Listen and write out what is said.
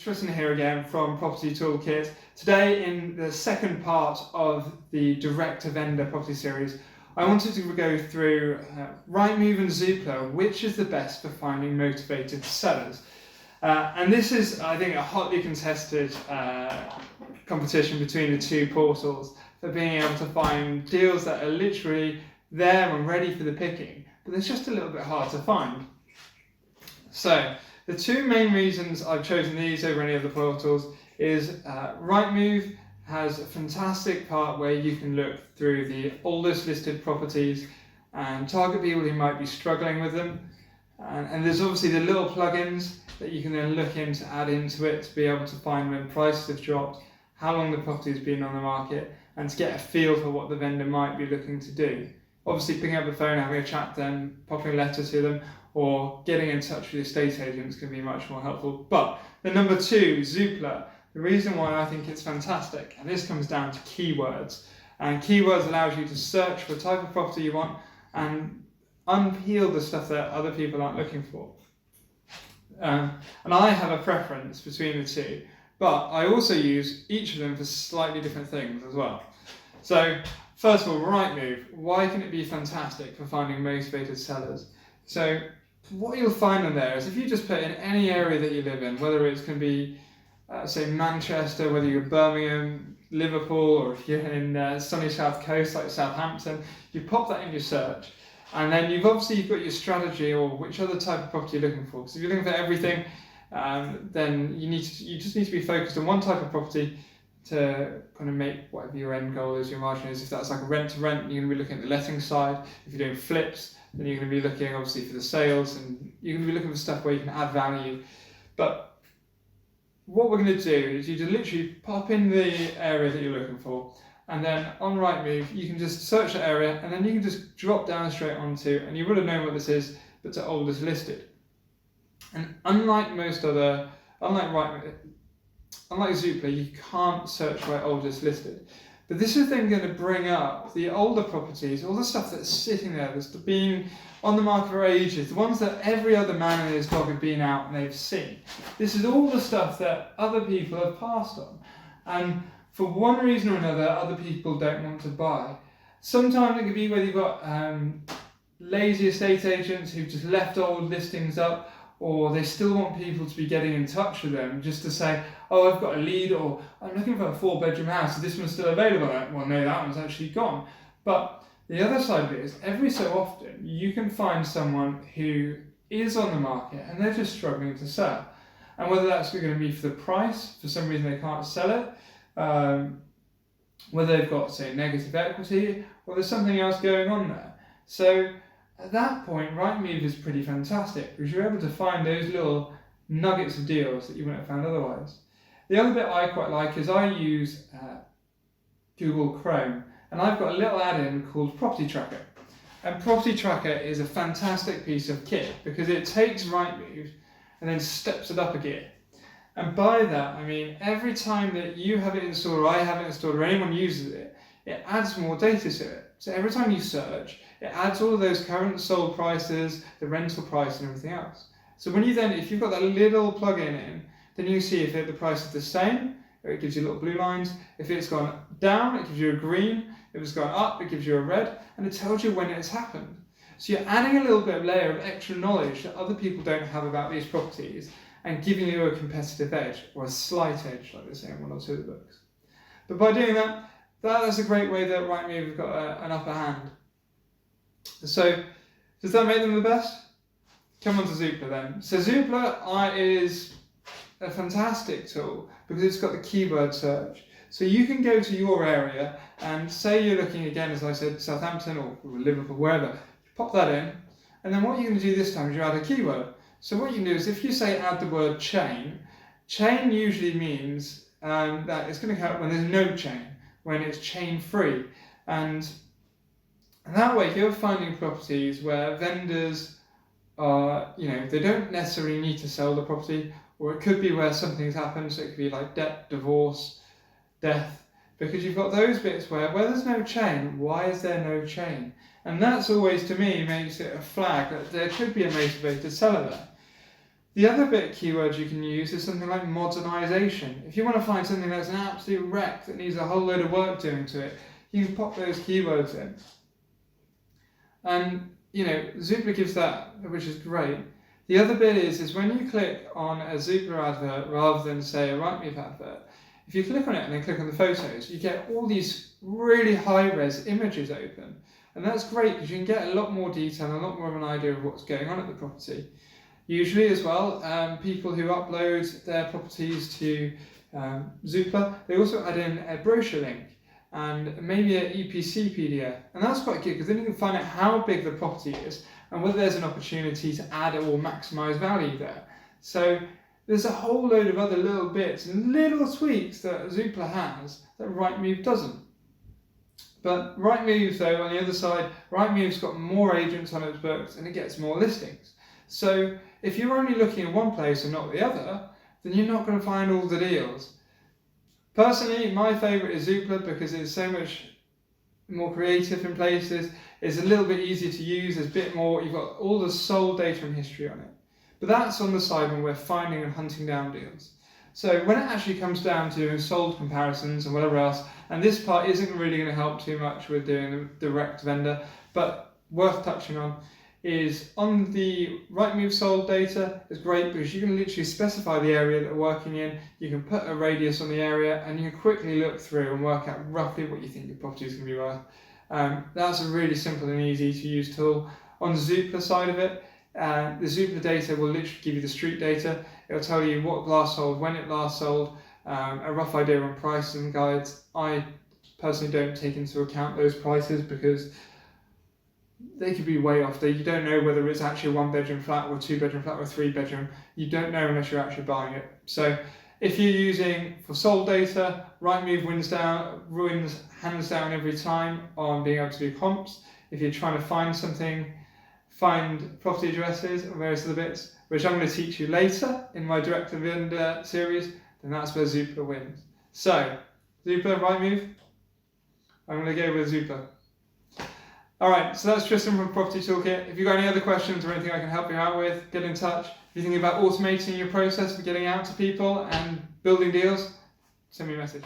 Tristan here again from Property Toolkit. Today, in the second part of the direct-to-vendor property series, I wanted to go through Rightmove and Zoopla, which is the best for finding motivated sellers. And this is, I think, a hotly contested competition between the two portals for being able to find deals that are literally there and ready for the picking, but it's just a little bit hard to find. So, the two main reasons I've chosen these over any other portals is Rightmove has a fantastic part where you can look through the oldest listed properties and target people who might be struggling with them. And there's obviously the little plugins that you can then look in to add into it to be able to find when prices have dropped, how long the property has been on the market, and to get a feel for what the vendor might be looking to do. Obviously, picking up the phone, having a chat to them, popping a letter to them, or getting in touch with estate agents can be much more helpful. But the number two, Zoopla, the reason why I think it's fantastic, and this comes down to keywords. And keywords allows you to search for the type of property you want and unpeel the stuff that other people aren't looking for. And I have a preference between the two, but I also use each of them for slightly different things as well. So, first of all, Rightmove. Why can it be fantastic for finding motivated sellers? So, what you'll find on there is if you just put in any area that you live in, whether it's going to be, say, Manchester, whether you're Birmingham, Liverpool, or if you're in sunny South Coast like Southampton, you pop that in your search, and then you've got your strategy or which other type of property you're looking for. Because if you're looking for everything, then you just need to be focused on one type of property to kind of make whatever your end goal is, your margin is. If that's like a rent to rent, you're going to be looking at the letting side. If you're doing flips, then you're going to be looking obviously for the sales, and you're going to be looking for stuff where you can add value. But what we're going to do is you just literally pop in the area that you're looking for, and then on Rightmove you can just search the area, and then you can just drop down straight onto, and you would have known what this is, but to oldest listed. And unlike Rightmove, unlike Zoopla, you can't search by oldest listed. But this is then going to bring up the older properties, all the stuff that's sitting there, that's been on the market for ages, the ones that every other man and his dog have been out and they've seen. This is all the stuff that other people have passed on. And for one reason or another, other people don't want to buy. Sometimes it could be whether you've got lazy estate agents who've just left old listings up, or they still want people to be getting in touch with them just to say, oh, I've got a lead, or I'm looking for a 4-bedroom house, so this one's still available. Well, no, that one's actually gone. But the other side of it is, every so often, you can find someone who is on the market and they're just struggling to sell. And whether that's going to be for the price, for some reason they can't sell it, whether they've got, say, negative equity, or there's something else going on there. So at that point, Rightmove is pretty fantastic because you're able to find those little nuggets of deals that you wouldn't have found otherwise. The other bit I quite like is I use Google Chrome, and I've got a little add-in called Property Tracker. And Property Tracker is a fantastic piece of kit because it takes Rightmove and then steps it up a gear. And by that, I mean every time that you have it installed, or I have it installed, or anyone uses it, it adds more data to it. So every time you search, it adds all of those current sold prices, the rental price, and everything else. So when you then, if you've got that little plugin in, then you see if the price is the same, or it gives you little blue lines. If it's gone down, it gives you a green. If it's gone up, it gives you a red, and it tells you when it's happened. So you're adding a little bit of layer of extra knowledge that other people don't have about these properties, and giving you a competitive edge, or a slight edge, like they say in one or two of the books. But by doing that, that's a great way that Rightmove have got an upper hand. So, does that make them the best? Come on to Zoopla then. So Zoopla is a fantastic tool because it's got the keyword search. So you can go to your area and say you're looking again, as I said, Southampton or Liverpool, wherever. You pop that in, and then what you're going to do this time is you add a keyword. So what you can do is if you say add the word chain usually means that it's going to come up when there's no chain, when it's chain free. And that way, if you're finding properties where vendors are, they don't necessarily need to sell the property, or it could be where something's happened, so it could be like debt, divorce, death, because you've got those bits where there's no chain, why is there no chain? And that's always, to me, makes it a flag that there could be a motivated seller there. The other bit of keywords you can use is something like modernisation. If you want to find something that's an absolute wreck that needs a whole load of work doing to it, you can pop those keywords in. And, Zoopla gives that, which is great. The other bit is when you click on a Zoopla advert rather than, say, a Rightmove advert, if you click on it and then click on the photos, you get all these really high-res images open. And that's great because you can get a lot more detail and a lot more of an idea of what's going on at the property. Usually as well, people who upload their properties to Zoopla, they also add in a brochure link and maybe an EPC PDF. And that's quite good because then you can find out how big the property is and whether there's an opportunity to add or maximise value there. So there's a whole load of other little bits and little tweaks that Zoopla has that Rightmove doesn't. But Rightmove, though, on the other side, Rightmove's got more agents on its books and it gets more listings. So if you're only looking in one place and not the other, then you're not going to find all the deals. Personally, my favourite is Zoopla because it's so much more creative in places. It's a little bit easier to use. There's a bit more. You've got all the sold data and history on it. But that's on the side when we're finding and hunting down deals. So when it actually comes down to doing sold comparisons and whatever else, and this part isn't really going to help too much with doing the direct vendor, but worth touching on, is on the Rightmove sold data is great because you can literally specify the area that we're working in, you can put a radius on the area, and you can quickly look through and work out roughly what you think your property is going to be worth. That's a really simple and easy to use tool. On the Zoopla side of it, the Zoopla data will literally give you the street data. It'll tell you what last sold, when it last sold, a rough idea on prices and guides. I personally don't take into account those prices because they could be way off. You don't know whether it's actually a 1-bedroom flat or a 2-bedroom flat or a 3-bedroom. You don't know unless you're actually buying it. So if you're using for sold data, Rightmove wins hands down every time on being able to do comps. If you're trying to find something, find property addresses and various other bits, which I'm going to teach you later in my direct vendor series, then that's where Zoopla wins. So, Zoopla, Rightmove, I'm going to go with Zoopla. Alright, so that's Tristan from Property Toolkit. If you've got any other questions or anything I can help you out with, get in touch. If you're thinking about automating your process for getting out to people and building deals, send me a message.